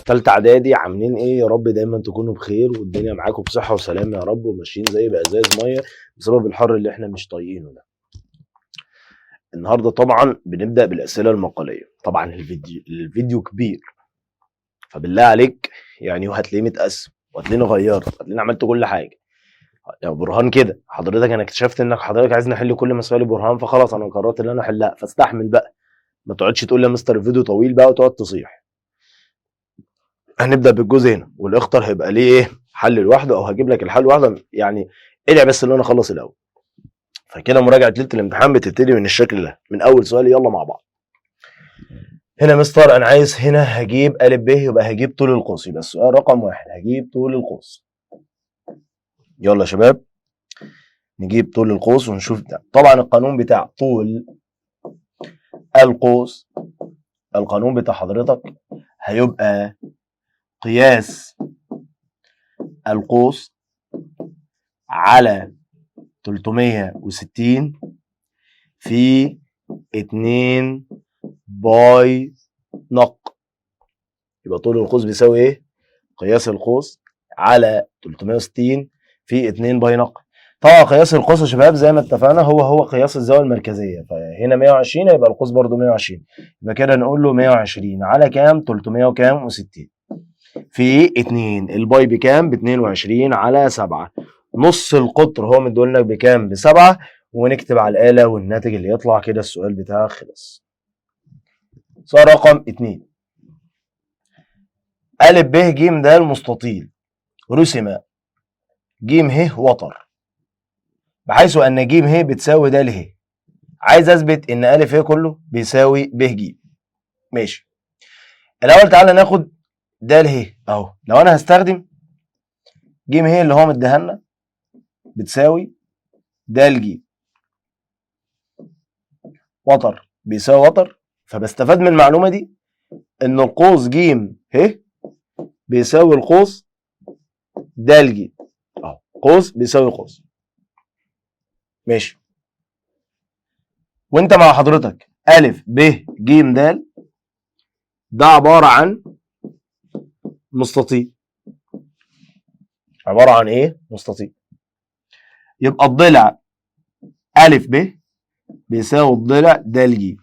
تالتة اعدادي عاملين ايه؟ يا رب دايما تكونوا بخير والدنيا معاكم بصحة وسلام يا رب، وماشيين زي بأزاز مية بسبب الحر اللي احنا مش طايقينه ده. النهارده طبعا بنبدأ بالأسئلة المقالية. طبعا الفيديو كبير، فبالله عليك يعني وهتلاقيه متقسم وهتلاقيني غيرت وهتلاقيني عملت كل حاجة. يا برهان كده حضرتك انا اكتشفت انك حضرتك عايزني احل كل مسائل برهان، فخلاص انا قررت ان انا احلها، فاستحمل بقى. ما تقعدش تقول لي يا مستر الفيديو طويل بقى وتقعد تصيح. هنبدا بالجزء هنا، والاخطر هيبقى ليه ايه حل لوحده، او هجيب لك الحل لوحده يعني. ادعي بس ان انا اخلص الاول. فكده مراجعه ليله الامتحان بتبتدي من الشكل ده، من اول سؤال. يلا مع بعض. هنا مستر انا عايز هنا هجيب ا ب، يبقى هجيب طول القوس. يبقى السؤال رقم 1 هجيب طول القوس. يلا يا شباب نجيب طول القوس ونشوف ده. طبعا القانون بتاع طول القوس، القانون بتاع حضرتك هيبقى قياس القوس على 360 في 2 باي نق. يبقى طول القوس بيساوي ايه؟ قياس القوس على 360 في 2 باي نق. طبعا قياس القوس يا شباب زي ما اتفقنا هو قياس الزاويه المركزيه، فهنا 120 هيبقى القوس برضو 120. يبقى كده نقول له 120 على كام؟ 300 وكام؟ و60 في 2. الباي بكام؟ ب 22 على 7. نص القطر هو مديهولنا بكام؟ ب7. ونكتب على الآلة والناتج اللي يطلع كده السؤال بتاعك خلص. سؤال رقم 2. أ ب ج د مستطيل رسم ج ه وتر، بحيث أن ج ه بتساوي د ه. عايز أثبت إن أ ه كله بيساوي ب ج. ماشي. الأول تعالى ناخد د ه أهو. لو أنا هستخدم ج ه اللي هو مديها لنا بتساوي د ج، وتر بيساوي وتر، فبستفاد من المعلومة دي إن القوس ج ه بيساوي القوس د ج. أهو قوس بيساوي قوس. ماشي. وأنت مع حضرتك أ ب ج د ده عبارة عن مستطيل. عبارة عن إيه؟ مستطيل. يبقى الضلع أ ب بيساوي الضلع د ج.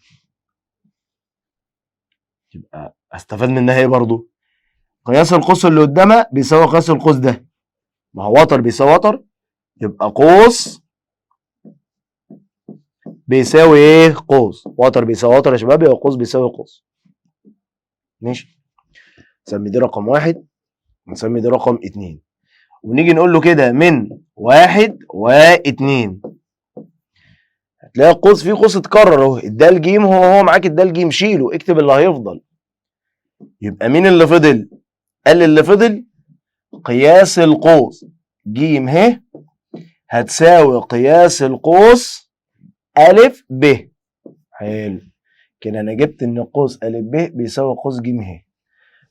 يبقى استفاد منها ايه برضو؟ قياس القوس اللي قدامها بيساوي قياس القوس ده. ما هو وتر بيساوي وتر، يبقى قوس بيساوي ايه؟ قوس. وتر بيساوي وتر يا شباب، يبقى قوس بيساوي قوس. ماشي. نسمي دي رقم 1 ونسمي دي رقم 2، ونيجي نقول له كده من 1 و2 هتلاقي القوس فيه قوس اتكرر اهو. الدال ج هو معاك الدال ج، شيله اكتب اللي هيفضل. يبقى مين اللي فضل؟ قال اللي فضل قياس القوس ج ه هتساوي قياس القوس أ ب. حلو كده انا جبت ان قوس أ ب بيساوي قوس ج ه.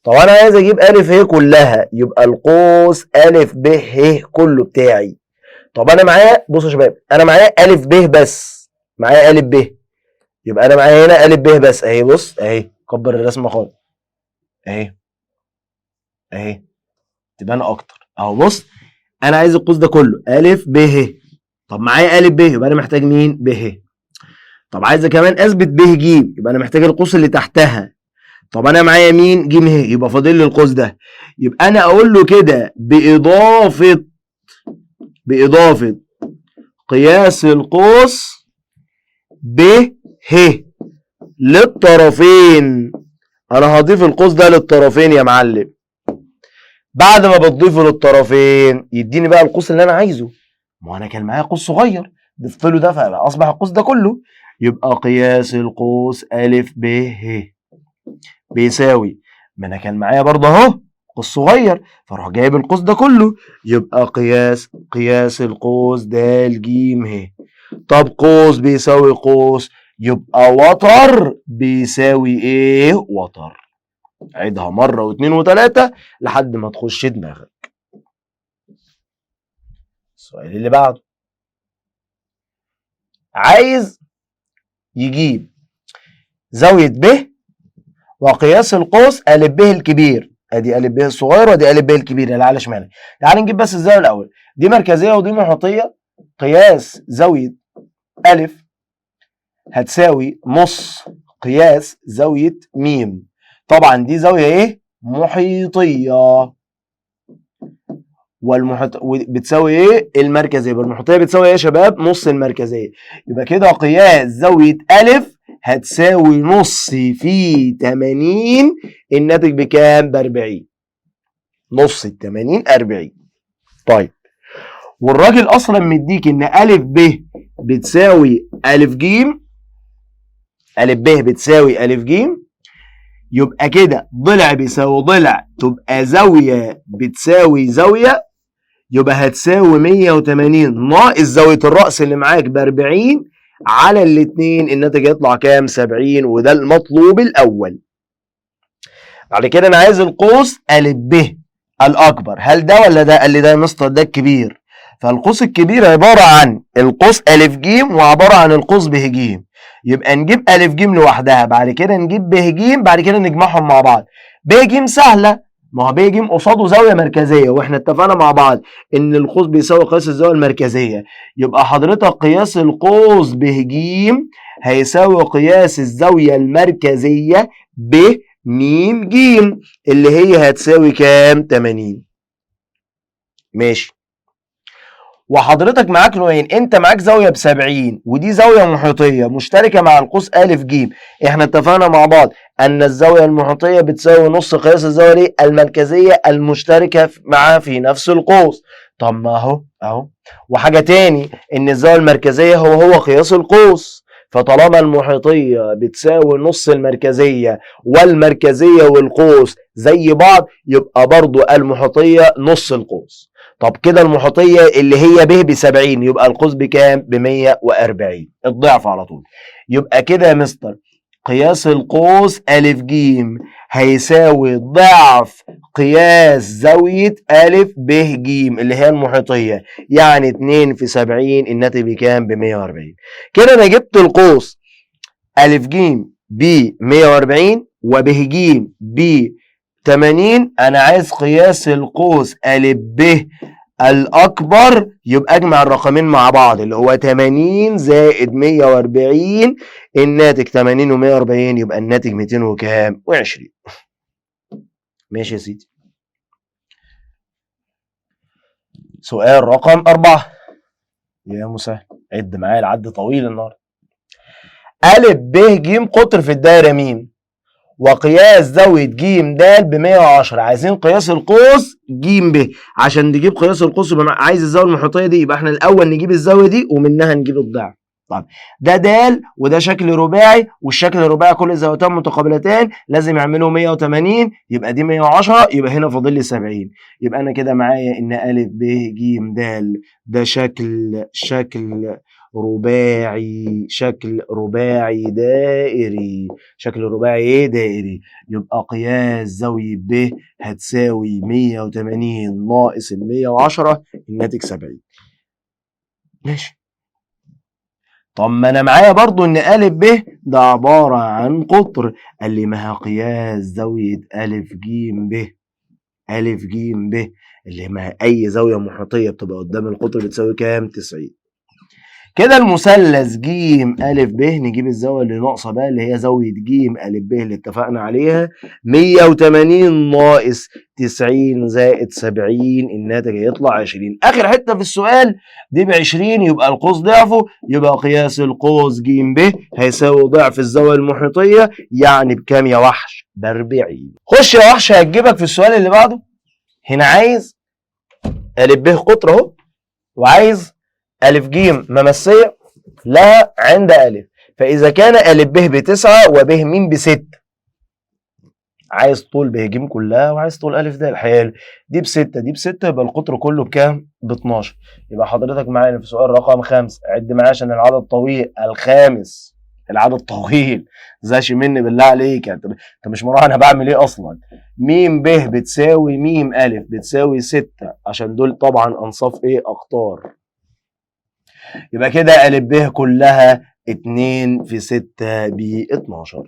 طب انا عايز اجيب أ ه كلها، يبقى القوس أ ب ه كله بتاعي. طب انا معايا، بصوا يا شباب انا معايا أ ب بس، معايا أ ب، يبقى انا معايا هنا أ ب بس اهي. بص اهي، كبر الرسمه خالص اهي اهي تبان اكتر اهو. بص انا عايز القوس ده كله أ ب ه. طب معايا أ ب يبقى انا محتاج مين؟ ب ه. طب عايز كمان اثبت ب ج يبقى انا محتاج القوس اللي تحتها. طب انا معايا مين؟ ج ه، يبقى فاضل لي القوس ده. يبقى انا اقول له كده باضافه قياس القوس ب ه للطرفين. انا هضيف القوس ده للطرفين يا معلم. بعد ما بتضيفه للطرفين يديني بقى القوس اللي انا عايزه. ما انا كان معايا قوس صغير ضفت له ده فاصبح القوس ده كله. يبقى قياس القوس أ ب ه بيساوي، ما انا كان معايا برضه اهو قوس صغير فاروح جايب القوس ده كله. يبقى قياس القوس د ج ه. طب قوس بيساوي قوس، يبقى وتر بيساوي ايه؟ وتر. عيدها مره واثنين وثلاثه لحد ما تخش دماغك. السؤال اللي بعده عايز يجيب زاويه ب وقياس القوس أ ب الكبير. ادي ا ب الصغير وادي ا ب الكبير اللي على شمالك. تعال نجيب بس الزاويه الاول، دي مركزيه ودي محيطيه، قياس زاويه ا هتساوي نص قياس زاويه م. طبعا دي زاويه ايه؟ محيطيه. بتساوي ايه؟ المركزيه. يبقى المحيطيه بتساوي ايه يا شباب؟ نص المركزيه. يبقى كده قياس زاويه ا هتساوي نص في 80، الناتج بكام؟ ب 40. نص ال 80 40. طيب والراجل اصلا مديك ان ا ب بتساوي ا ج، ا ب بتساوي ا ج، يبقى كده ضلع بيساوي ضلع تبقى زاويه بتساوي زاويه، يبقى هتساوي 180 ناقص زاويه الراس اللي معاك ب 40 على الاثنين، الناتج يطلع كام؟ 70. وده المطلوب الاول. بعد كده انا عايز القوس ا ب الاكبر، هل ده ولا ده؟ قال لي ده يا مستر ده الكبير. فالقوس الكبير عباره عن القوس ا ج وعباره عن القوس ب ج. يبقى نجيب ا ج لوحدها، بعد كده نجيب ب ج، بعد كده نجمعهم مع بعض. ب ج سهله، ما هو ب ج قصاده زاويه مركزيه، واحنا اتفقنا مع بعض ان القوس بيساوي قياس الزاويه المركزيه. يبقى حضرتك قياس القوس ب ج هيساوي قياس الزاويه المركزيه ب م ج، اللي هي هتساوي كام؟ 80. ماشي. وحضرتك معاك نوعين، انت معاك زاويه ب 70 ودي زاويه محيطيه مشتركه مع القوس ا ج. احنا اتفقنا مع بعض ان الزاويه المحيطيه بتساوي نص قياس الزاويه المركزيه المشتركه معاها في نفس القوس. طب ما اهو. وحاجه تاني، ان الزاويه المركزيه هو قياس القوس، فطالما المحيطيه بتساوي نص المركزيه والمركزيه والقوس زي بعض، يبقى برضو المحيطيه نص القوس. طب كده المحيطيه اللي هي ب 70 يبقى القوس بكام؟ ب 140، الضعف على طول. يبقى كده يا مستر قياس القوس ا ج هيساوي ضعف قياس زاويه ا ب ج اللي هي المحيطيه، يعني 2 في 70، الناتج بكام؟ ب 140. كده انا جبت القوس ا ج ب 140 وب ج ب 80. انا عايز قياس القوس ا ب الاكبر، يبقى اجمع الرقمين مع بعض اللي هو 80 زائد 140، الناتج 80 و140 يبقى الناتج 200 وكام؟ و20. ماشي يا سيدي. سؤال رقم 4 يا مسهل، عد معايا العد طويل النهارده. ا ب ج قطر في الدايره م، وقياس زاويه ج د ب 110. عايزين قياس القوس ج ب. عشان نجيب قياس القوس يبقى عايز الزاويه المحيطيه دي، يبقى احنا الاول نجيب الزاويه دي ومنها نجيب الضعف. طب ده د وده شكل رباعي، والشكل الرباعي كل زاويتان متقابلتان لازم يعملوا 180، يبقى دي 110، يبقى هنا فاضل لي 70. يبقى انا كده معايا ان ا ب ج د ده شكل رباعي دائري. شكل رباعي ايه؟ دائري. يبقى قياس زاوية ب هتساوي 180 ناقص ال 110، الناتج 70. ماشي. طب ما انا معايا برضو ان ا ب ده عبارة عن قطر. قال لي ما هي قياس زاوية ا ج ب، ا ج ب اللي ما اي زاوية محيطية بتبقى قدام القطر بتساوي كام؟ 90. كده المثلث ج ا ب، نجيب الزاويه اللي ناقصه بقى اللي هي زاويه ج ا ب اللي اتفقنا عليها، 180 ناقص 90 زائد 70، الناتج هيطلع 20. اخر حته في السؤال دي ب 20، يبقى القوس ضعفه، يبقى قياس القوس ج ب هيساوي ضعف الزاويه المحيطيه، يعني بكام يا وحش؟ ب 40. خش يا وحش هتجيبك في السؤال اللي بعده. هنا عايز ا ب قطر اهو، وعايز ا ج ممسيه لا عند ا، فاذا كان ا ب ب9 وب م ب6، عايز طول ب ج كلها وعايز طول ا د. حلو، دي ب6 دي ب6، يبقى القطر كله بكام؟ ب12. يبقى حضرتك معانا في سؤال رقم 5، عد معايا عشان العدد طويل. الخامس، العدد طويل، زاش مني بالله عليك، انت مش مراعي انا بعمل ايه اصلا. م ب بتساوي م ا بتساوي 6، عشان دول طبعا انصاف ايه؟ اقطار. يبقى كده ا ب كلها 2 في 6 ب 12.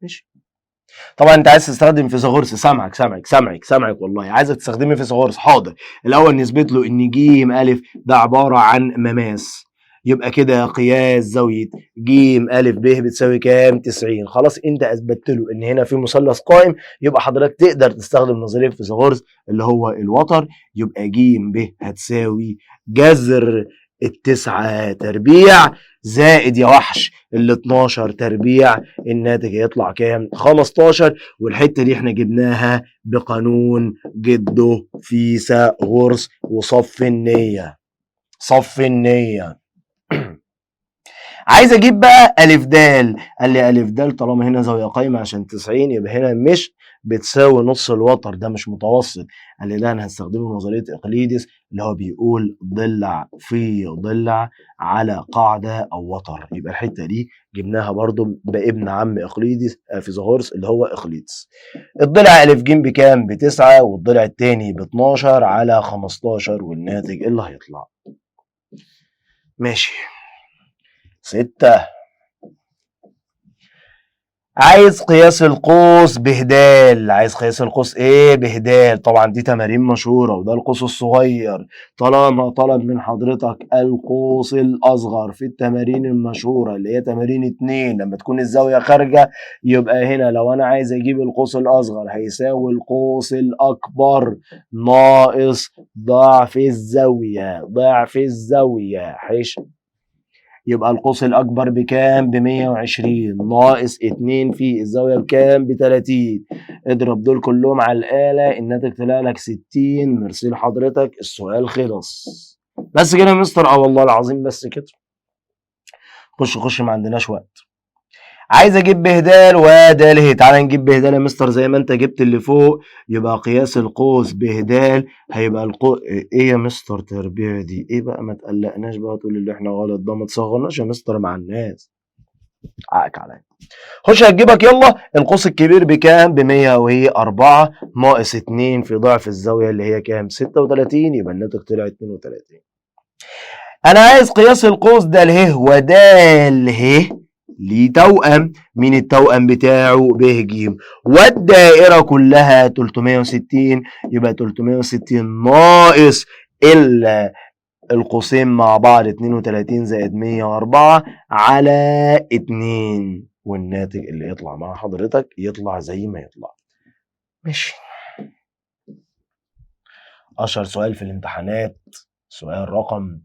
ماشي. طبعا انت عايز تستخدم فيثاغورس، سامعك والله، عايزك تستخدمي فيثاغورس، حاضر. الاول نثبت له ان ج ا ده عباره عن مماس، يبقى كده قياس زاويه ج ا ب بتساوي كام؟ 90. خلاص انت اثبتت له ان هنا في مثلث قائم، يبقى حضرتك تقدر تستخدم نظريه فيثاغورس اللي هو الوتر. يبقى ج ب هتساوي جذر التسعة تربيع زائد يا وحش ال 12 تربيع، الناتج هيطلع كام؟ 15. والحته دي احنا جبناها بقانون جده فيثاغورس وصف النيه، صف النيه. عايز اجيب بقى الف دال، قال لي الف دال طالما هنا زاويه قايمه عشان 90 يبقى هنا مش بتساوي نص الوتر، ده مش متوسط. قال لي لا انا هستخدمه نظريه اقليدس اللي هو بيقول ضلع في ضلع على قاعده او وتر. يبقى الحته دي جبناها برضو بابن عم اقليدس فيثاغورس اللي هو اقليدس. الضلع الف ج بكام؟ ب9، والضلع الثاني ب12 على 15، والناتج اللي هيطلع ماشي 6. عايز قياس القوس بهدال، عايز قياس القوس ايه؟ بهدال. طبعا دي تمارين مشهورة، وده القوس الصغير. طالما طلب من حضرتك القوس الأصغر في التمارين المشهورة اللي هي تمارين 2 لما تكون الزاوية خارجة، يبقى هنا لو أنا عايز أجيب القوس الأصغر هيساوي القوس الأكبر ناقص ضعف الزاوية، ضعف الزاوية حيش. يبقى القوس الأكبر بكام؟ ب120 ناقص 2 في الزاوية بكام؟ ب30. اضرب دول كلهم على الآلة، الناتج طلع لك 60. ميرسي لحضرتك، السؤال خلص. بس كده يا مستر؟ والله العظيم بس كده. خش ما عندناش وقت. عايز اجيب بهدال ودال اهي، تعالى نجيب بهدال يا مستر زي ما انت جبت اللي فوق. يبقى قياس القوس بهدال هيبقى ايه يا مستر تربيع دي؟ ايه بقى؟ ما تقلقناش بقى تقول اللي احنا غلط بقى، ما تصغرناش يا مستر مع الناس، حقك عليا. خش هتجيبك يلا. القوس الكبير بكام؟ ب100 وهي 4 ناقص 2 في ضعف الزاويه اللي هي كام؟ 36. يبقى الناتج طلع 32. انا عايز قياس القوس ده له وده له ليه توأم. مين التوأم بتاعه؟ ب ج، والدائرة كلها 360. يبقى 360 ناقص القوسين مع بعض 32 زائد 104 على 2، والناتج اللي يطلع مع حضرتك يطلع زي ما يطلع. ماشي. أشهر سؤال في الامتحانات سؤال رقم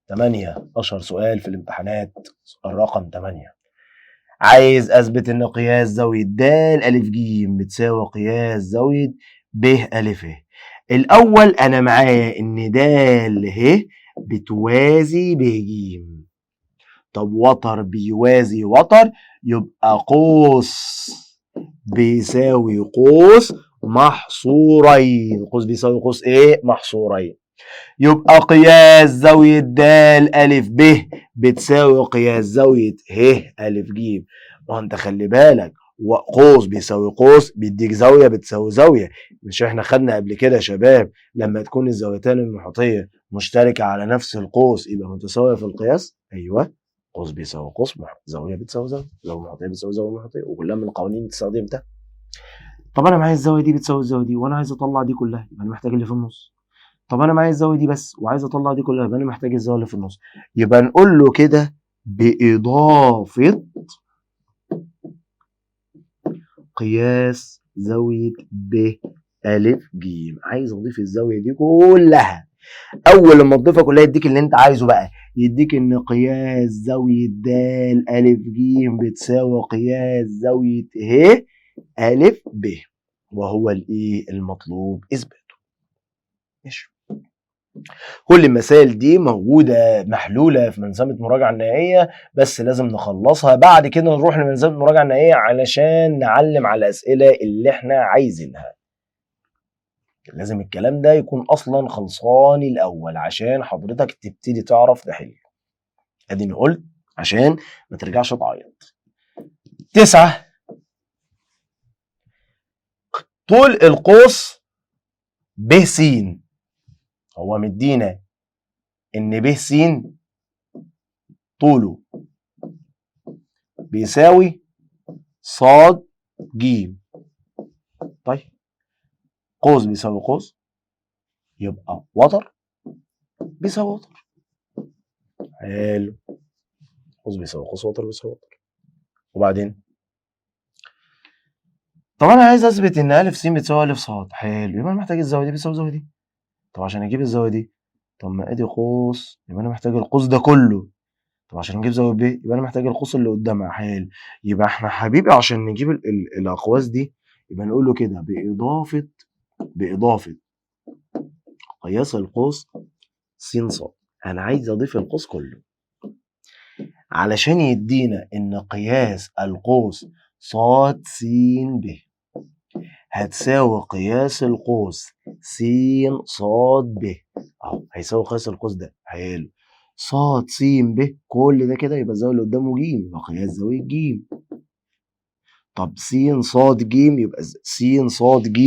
8. أشهر سؤال في الامتحانات الرقم 8. عايز أثبت إن قياس زاوية د أ ج بتساوي قياس زاوية ب أ ه. الأول أنا معايا إن د ه بتوازي ب ج. طب وتر بيوازي وتر، يبقى قوس بيساوي قوس محصورين. قوس بيساوي قوس إيه؟ محصورين. يبقى قياس زاوية د أ ب بتساوي قياس زاوية ه أ ج. ما انت خلي بالك، وقوس بيساوي قوس بيديك زاوية بتساوي زاوية. مش احنا خدنا قبل كده يا شباب لما تكون الزاويتان المحيطية مشتركة على نفس القوس يبقى متساوية في القياس؟ ايوه، قوس بيساوي قوس، زاوية بتساوي زاوية، زاوية محيطية بتساوي زاوية محيطية، وكلها من القوانين اللي استخدمتها. طب انا معايا الزاوية دي بتساوي الزاوية دي، وانا عايز اطلع دي كلها، يبقى انا محتاج اللي في النص. طب انا معايا الزاويه دي بس وعايز اطلع دي كلها، يبقى انا محتاج الزاويه اللي في النص. يبقى نقول له كده باضافه قياس زاويه ب أ ج. عايز اضيف الزاويه دي كلها. اول لما تضيفها كلها يديك اللي انت عايزه بقى، يديك ان قياس زاويه د أ ج بتساوي قياس زاويه ه أ ب، وهو الايه المطلوب اثباته. ماشي. كل المسائل دي موجودة محلولة في منظومة مراجعة النهائية، بس لازم نخلصها بعد كده نروح لمنظومة المراجعة النهائية علشان نعلم على الأسئلة اللي احنا عايزينها. لازم الكلام ده يكون أصلا خلصان الأول عشان حضرتك تبتدي تعرف تحل. أديني قلت عشان ما ترجعش تعيط. 9. طول القوس ب س، هو مدينا إن ب س طوله بيساوي ص ج. طيب قوس بيساوي قوس، يبقى وتر بيساوي وتر. حلو، قوس بيساوي قوس، وتر بيساوي وتر. وبعدين طب انا عايز اثبت ان ا س بتساوي ا ص. حلو، يبقى انا محتاج الزاويه دي بتساوي الزاويه دي. طب عشان اجيب الزاويه دي، طب ما ادي قوس، يبقى انا محتاج القوس ده كله. طب عشان نجيب زاويه ب يبقى انا محتاج القوس اللي قدامها. حلو، يبقى احنا حبيبي عشان نجيب الاقواس دي يبقى نقول له كده باضافه قياس القوس س ص. انا عايز اضيف القوس كله علشان يدينا ان قياس القوس ص س ب هتساوي قياس القوس س ص ب. اهو هيساوي قياس القوس ده. حلو، ص س ب كل ده كده يبقى الزاويه اللي قدامه ج، يبقى قياس زاويه ج. طب س ص ج يبقى س ص ج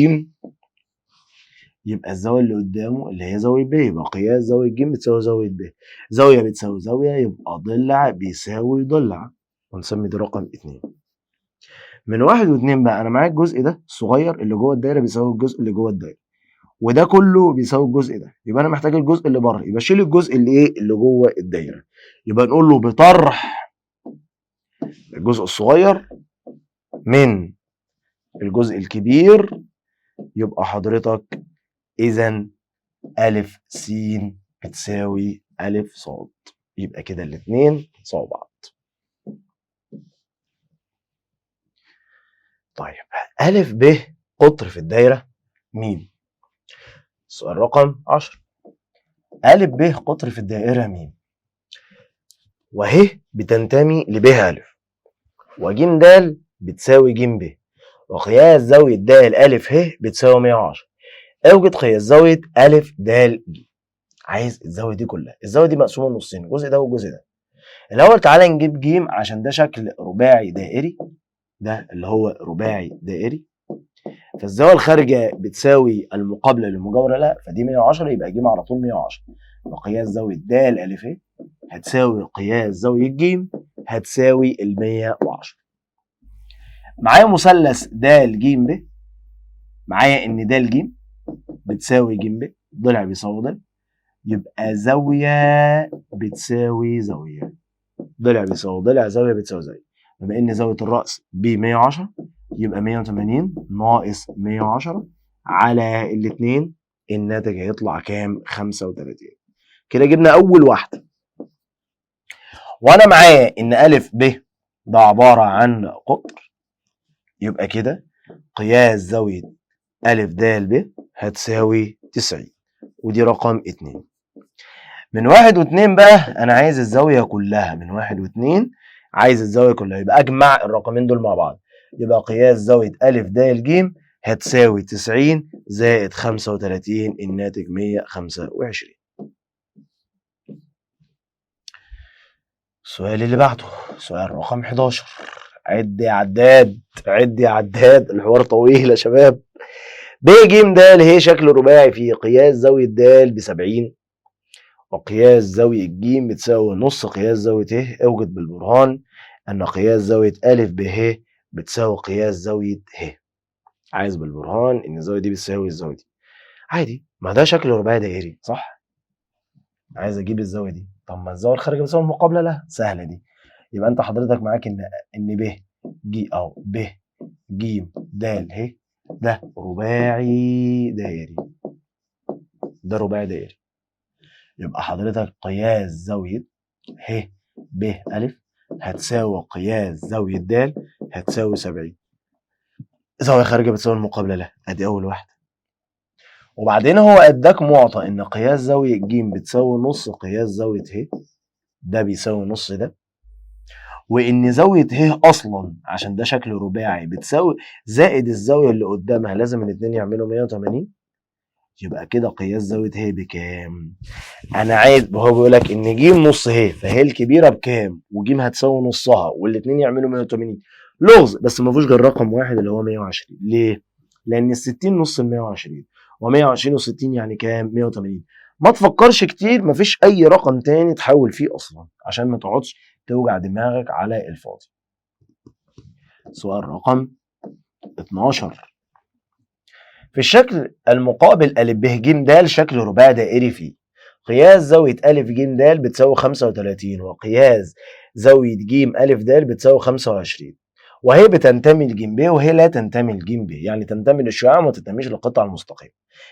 يبقى الزاويه اللي قدامه اللي هي زاويه ب، يبقى قياس زاويه ج بتساوي زاويه ب. زاويه بتساوي زاويه يبقى ضلع بيساوي ضلع، ونسمي ده رقم 2. من 1 و2 بقى انا معايا الجزء ده الصغير اللي جوه الدايره بيساوي الجزء اللي جوه الدايره، وده كله بيساوي الجزء ده، يبقى انا محتاج الجزء اللي بره، يبقى شيل الجزء اللي ايه اللي جوه الدايره. يبقى نقول له بطرح الجزء الصغير من الجزء الكبير، يبقى حضرتك اذا ا س بتساوي ا ص. يبقى كده الاثنين سوا بعض. طيب ا ب قطر في الدايره م. سؤال رقم 10. ا ب قطر في الدائره م، وه بتنتمي لب ا، وج د بتساوي ج ب، وقياس زاويه د ا ه بتساوي 110. اوجد قياس زاويه ا د ج. عايز الزاويه دي كلها، الزاويه دي مقسومه نصين، الجزء ده والجزء ده. الاول تعالى نجيب ج عشان ده شكل رباعي دائري، ده اللي هو رباعي دائري، فالزاويه الخارجه بتساوي المقابله للمجاوره لها، فدي 110 يبقى ج على طول 110. وقياس زاويه د ا ه هتساوي قياس زاويه ج هتساوي ال 110. معايا مثلث د ج ب، معايا ان د ج بتساوي ج ب، ضلع بيساوي ضلع، يبقى زاويه بتساوي زاويه، ضلع بيساوي ضلع، زاويه بتساوي زاويه. بما ان زاويه الراس ب 110 يبقى 180 ناقص 110 على الاثنين، الناتج هيطلع كام؟ 35. كده جبنا اول واحده. وانا معايا ان ا ب ده عباره عن قطر، يبقى كده قياس زاويه ا د ب هتساوي 90، ودي رقم 2. من 1 و2 بقى انا عايز الزاويه كلها، من 1 و2 عايز الزاويه كلها، يبقى اجمع الرقمين دول مع بعض، يبقى قياس زاويه ا د ج هتساوي 90 زائد 35، الناتج 125. السؤال اللي بعده سؤال رقم 11. عد يا عداد، عد يا عداد، الحوار طويل يا شباب. ب ج د هي شكل رباعي فيه قياس زاويه د ب 70، وقياس زاوية ج بتساوي نص قياس زاوية ه. اوجد بالبرهان أن قياس زاوية أ ب ه بتساوي قياس زاوية ه. عايز بالبرهان إن الزاوية دي بتساوي الزاوية دي. عادي، ما ده شكل رباعي دائري صح؟ عايز أجيب الزاوية دي، طب ما الزاوية الخارجة بتساوي المقابلة لها، سهلة دي. يبقى أنت حضرتك معاك إن ب ج أو ب ج د ه ده رباعي دائري، ده رباعي دائري. يبقى حضرتك قياس زاوية ه ب أ هتساوي قياس زاوية د هتساوي 70. زاوية خارجة بتساوي المقابلة لها، ادي أول واحدة. وبعدين هو اداك معطى إن قياس زاوية ج بتساوي نص قياس زاوية ه، ده بيساوي نص ده، وإن زاوية ه أصلا عشان ده شكل رباعي بتساوي زائد الزاوية اللي قدامها، لازم الاتنين يعملوا 180. يبقى كده قياس زاوية ه بكام؟ أنا عايز، هو بيقول لك إن ج نص ه، فهي الكبيرة بكام؟ وج هتساوي نصها، والاتنين يعملوا 180. لغز، بس ما فيهوش غير رقم واحد اللي هو 120. ليه؟ لأن ال 60 نص ال 120، و120 و60 يعني كام؟ 180. ما تفكرش كتير، ما فيش أي رقم تاني تحول فيه أصلا عشان ما تقعدش توجع دماغك على الفاضي. سؤال رقم 12. في الشكل المقابل أ ب ج د شكل رباعي دائري فيه قياس زاوية أ ج د بتساوي 35 وقياس زاوية ج أ د بتساوي 25 وهي بتنتمي لج ب وهي لا تنتمي لج ب يعني تنتمي للشعاع وما تنتميش للقطعة المستقيمة.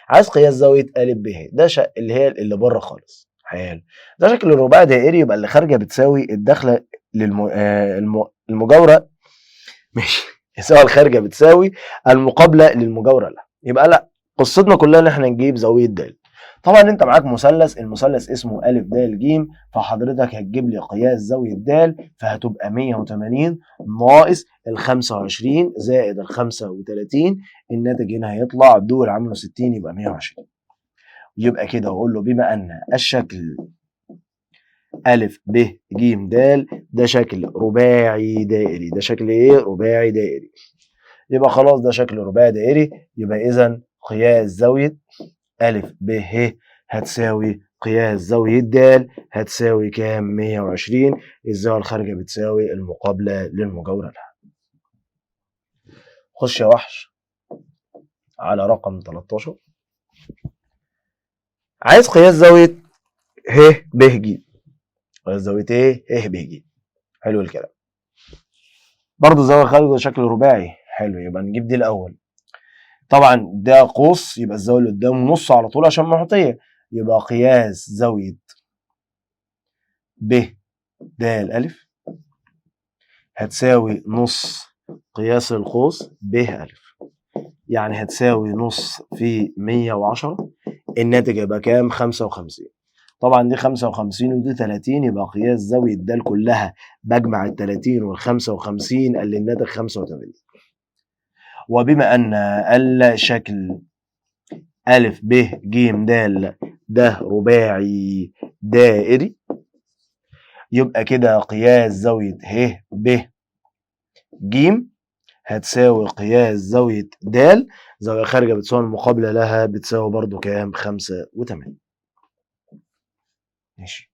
عايز قياس زاوية أ ب ده اللي هي اللي بره خالص. حلو ده شكل رباعي دائري يبقى اللي خارجة بتساوي الداخلة المجاورة ماشي يساوي الخارجة بتساوي المقابلة للمجاورة لها. يبقى لا قصتنا كلها ان احنا نجيب زاوية د. طبعا انت معاك مثلث المثلث اسمه أ د ج فحضرتك هتجيب لي قياس زاوية د فهتبقى 180 ناقص ال 25 زائد ال 35 الناتج هنا هيطلع دول عامله 60 يبقى 120. يبقى كده اقول له بما ان الشكل أ ب ج د ده شكل رباعي دائري. ده شكل ايه؟ رباعي دائري. يبقى خلاص ده شكل رباعي دائري يبقى اذا قياس زاوية أ ب ه هتساوي قياس زاوية د هتساوي كام؟ 120. الزاوية الخارجة بتساوي المقابلة للمجاورة لها. خش يا وحش على رقم 13. عايز قياس زاوية ه ب ج. قياس زاوية ايه؟ ه ب ج. حلو الكلام. برضه زاوية خارجة شكل رباعي. حلو يبقى نجيب دي الأول. طبعا ده قوس يبقى الزاوية اللي قدامه نص على طول عشان محيطية. يبقى قياس زاوية ب د أ هتساوي نص قياس القوس ب أ يعني هتساوي نص في 110 الناتج يبقى كام؟ 55. طبعا دي 55 ودي 30 يبقى قياس زاوية د كلها بجمع ال 30 وال 55 اللي الناتج 85. وبما أن الشكل أ ب ج د ده رباعي دائري يبقى كده قياس زاوية ه ب ج هتساوي قياس زاوية د زاوية خارجة بتساوي المقابلة لها بتساوي برضو كام؟ 85. ماشي.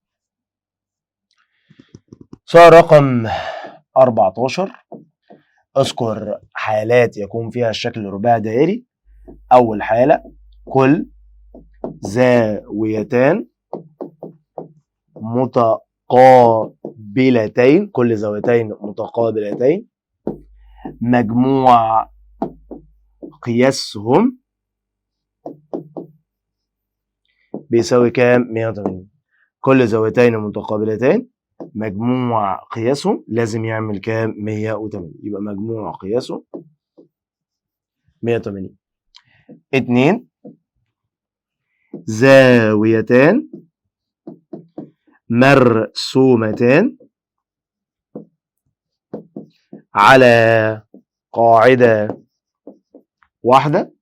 سؤال رقم 14 اذكر حالات يكون فيها الشكل رباعي دائري. أول حالة كل زاويتان متقابلتين كل زاويتين متقابلتين مجموع قياسهم بيساوي كام؟ 180. كل زاويتين متقابلتين مجموع قياسهم لازم يعمل كام؟ 180. يبقى مجموع قياسه 180. 2 زاويتان مرسومتان على قاعدة واحدة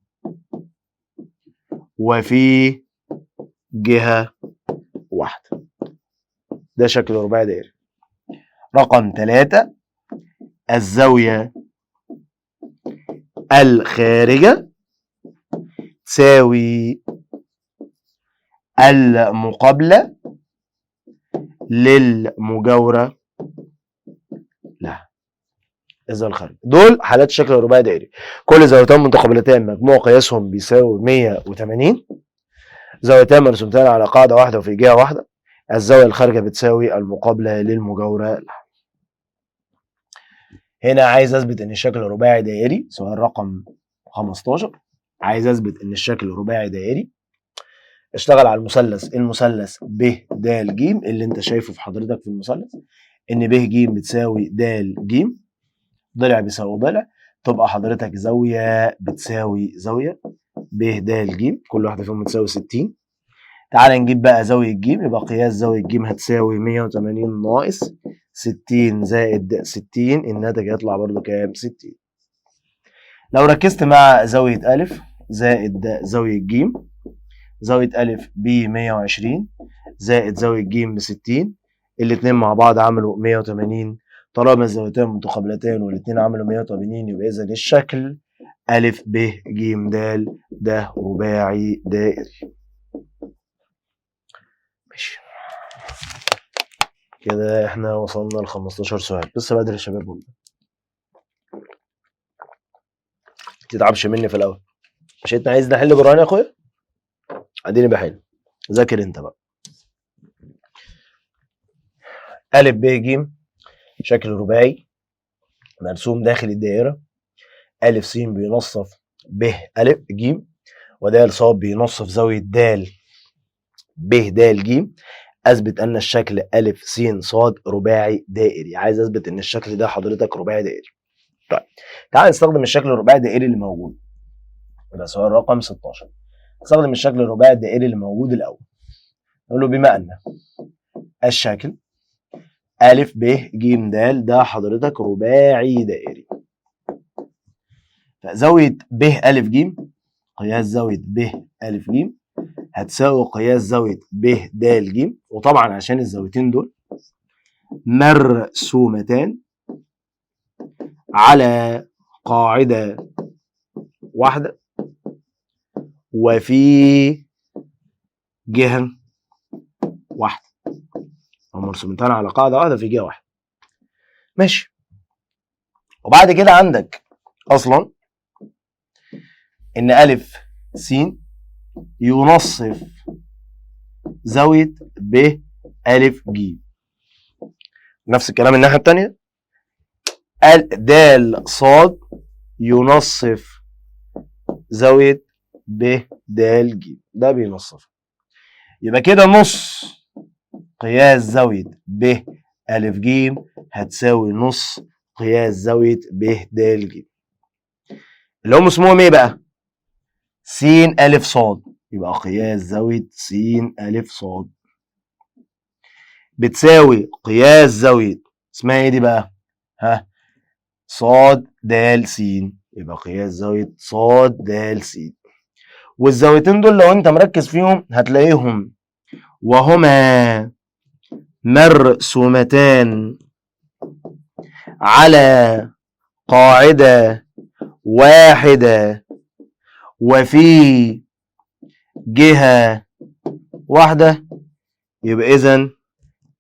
وفي جهة واحدة. ده شكل رباعي دائري. رقم 3 الزاوية الخارجة تساوي المقابلة للمجاورة لها. الزاوية الخارجة دول حالات شكل رباعي دائري. كل زاويتين متقابلتين مجموع قياسهم بيساوي 180. زاويتان مرسومتان على قاعدة واحدة وفي جهة واحدة. الزاوية الخارجة بتساوي المقابلة للمجاورة لها. هنا عايز اثبت ان الشكل رباعي دائري. سؤال رقم 15 عايز اثبت ان الشكل رباعي دائري. اشتغل على المثلث ب د ج اللي انت شايفه في حضرتك في المثلث ان ب ج بتساوي د ج ضلع بيساوي ضلع تبقى حضرتك زاوية بتساوي زاوية ب د ج كل واحدة فيهم بتساوي 60. تعال نجيب بقى زاوية ج يبقى قياس زاوية ج هتساوي 180 ناقص 60 زائد 60 الناتج هيطلع برضو كام؟ 60. لو ركزت مع زاوية أ زائد زاوية ج زاوية أ ب 120 زائد زاوية ج ب 60 الاتنين مع بعض عملوا 180. طالما الزاويتين متقابلتين والاتنين عملوا 180 يبقى إذا الشكل أ ب ج د ده رباعي دائري. ماشي كده احنا وصلنا ل 15 سؤال. لسه بدري يا شباب والله. تتعبش مني في الاول. مش انت عايزني احل جرعان يا اخويا؟ اديني بحل. ذاكر انت بقى. ا ب ج شكل رباعي مرسوم داخل الدائره. ا س بينصف ب ا ج، ود ص بينصف زاويه د ب د ج. اثبت ان الشكل ا س ص رباعي دائري. عايز اثبت ان الشكل ده حضرتك رباعي دائري. طيب تعال نستخدم الشكل الرباعي الدائري اللي موجود. يبقى سؤال رقم 16. نستخدم الشكل الرباعي الدائري اللي موجود الاول. نقول له بما ان الشكل ا ب ج د ده حضرتك رباعي دائري، فزاويه ب ا ج قياس زاويه ب ا ج هتساوي قياس زاويه ب د ج، وطبعا عشان الزاويتين دول مرسومتان على قاعده واحده وفي جهه واحده. هم مرسومتان على قاعده واحده في جهه واحده. ماشي. وبعد كده عندك اصلا ان ا س ينصف زاويه ب ا ج. نفس الكلام الناحيه الثانيه. د ص ينصف زاويه ب د ج. ده بينصف. يبقى كده نص قياس زاويه ب ا ج هتساوي نص قياس زاويه ب د ج، اللي هم اسمهم ايه بقى؟ س ا ص. يبقى قياس زاويه س ا ص بتساوي قياس زاويه اسمها ايه دي بقى؟ ها؟ ص د س. يبقى قياس زاويه ص د س. والزاويتين دول لو انت مركز فيهم هتلاقيهم وهما مرسومتان على قاعده واحده وفي جهه واحده، يبقى اذا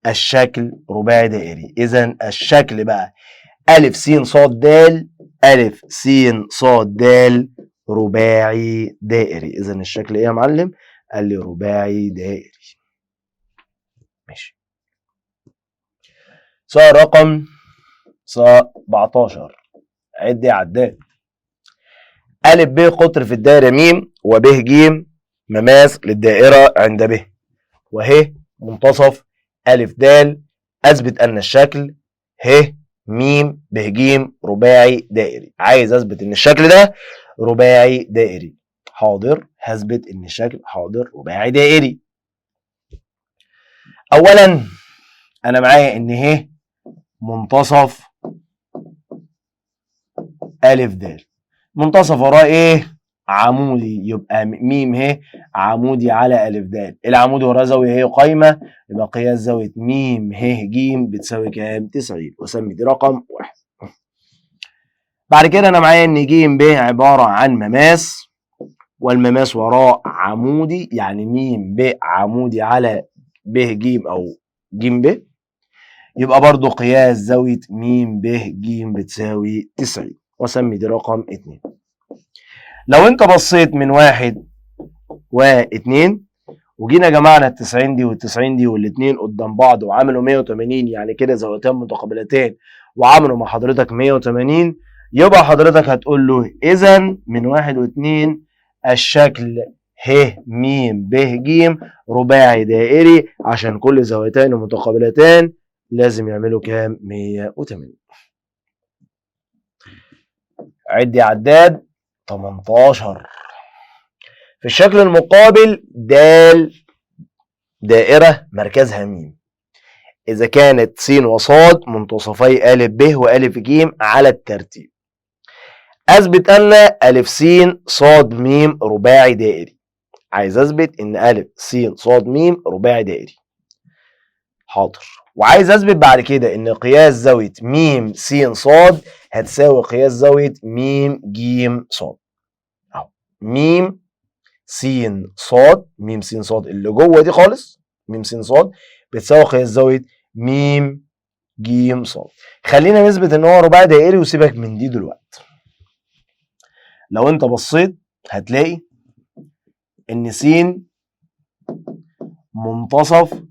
الشكل رباعي دائري. اذا الشكل بقى ا س ص د ا س ص د رباعي دائري. اذا الشكل ايه يا معلم؟ قال لي رباعي دائري. ماشي. سؤال رقم 17. عد يا عداد. ا ب قطر في الدائره م وب ج مماس للدائره عند ب، وه منتصف ا د. اثبت ان الشكل ه م ب ج رباعي دائري. عايز اثبت ان الشكل ده رباعي دائري. حاضر، هثبت ان الشكل حاضر رباعي دائري. اولا انا معايا ان ه منتصف ا د. منتصف وراه ايه؟ عمودي. يبقى م ه عمودي على ا د. العمود وراه زاويه هي قايمه، يبقى قياس زاويه م ه ج بتساوي كام؟ 90. واسمي دي رقم 1. بعد كده انا معايا ان ج ب عباره عن مماس، والمماس وراه عمودي، يعني م ب عمودي على ب ج او ج ب، يبقى برضو قياس زاويه م ب ج بتساوي 90. واسمي دي رقم 2. لو انت بصيت من 1 و2 وجينا جمعنا ال90 دي وال90 دي والاثنين قدام بعض وعملوا 180، يعني كده زاويتين متقابلتين وعملوا مع حضرتك 180، يبقى حضرتك هتقول له اذا من 1 و2 الشكل ه م ب ج رباعي دائري، عشان كل زاويتين متقابلتين لازم يعملوا كام؟ 180. عد يا عداد. 18. في الشكل المقابل د دائرة مركزها م، إذا كانت س وص منتصفي ا ب وأ ج على الترتيب. أثبت أن أ س ص م رباعي دائري. عايز أثبت إن أ س ص م رباعي دائري. حاضر. وعايز أثبت بعد كده إن قياس زاوية م س ص هتساوي قياس زاوية م ج ص. أهو م س ص، م س ص اللي جوه دي خالص، م س ص بتساوي قياس زاويه م ج ص. خلينا نثبت ان هو رباعي دائري وسيبك من دي دلوقتي. لو انت بصيت هتلاقي ان س منتصف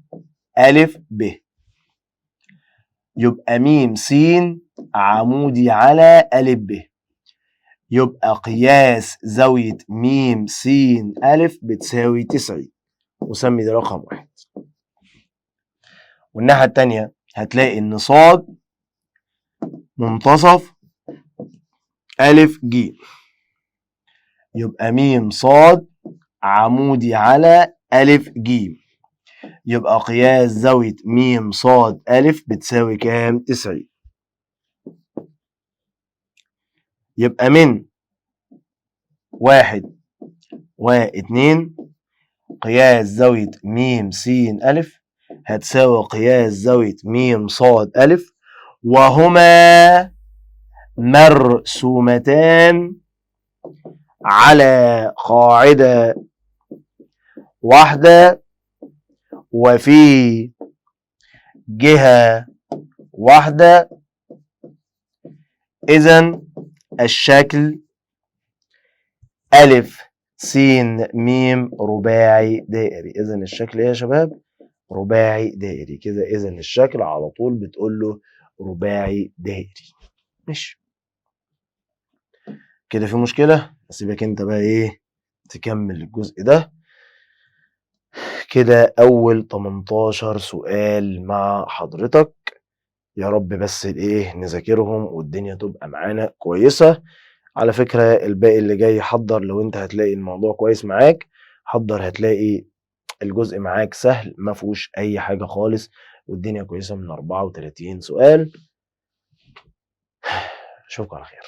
أ ب، يبقى م س عمودي على أ ب، يبقى قياس زاوية م س أ بتساوي 90، وسمي ده رقم 1. والناحية التانية هتلاقي إن ص منتصف أ ج، يبقى م ص عمودي على أ ج، يبقى قياس زاوية م ص أ بتساوي كام؟ 90. يبقى من 1 و2 قياس زاوية م س أ هتساوي قياس زاوية م ص أ، وهما مرسومتان على قاعدة واحدة وفي جهة واحدة، إذن الشكل أ س م رباعي دائري. إذن الشكل إيه يا شباب؟ رباعي دائري كده. إذن الشكل على طول بتقول له رباعي دائري. ماشي كده، في مشكلة؟ أسيبك أنت بقى إيه تكمل الجزء ده. كده أول 18 سؤال مع حضرتك، يا رب بس الإيه نذاكرهم والدنيا تبقى معانا كويسة. على فكرة الباقي اللي جاي حضر، لو أنت هتلاقي الموضوع كويس معاك حضر، هتلاقي الجزء معاك سهل ما فيهوش أي حاجة خالص، والدنيا كويسة من 34 سؤال. أشوفكم على خير.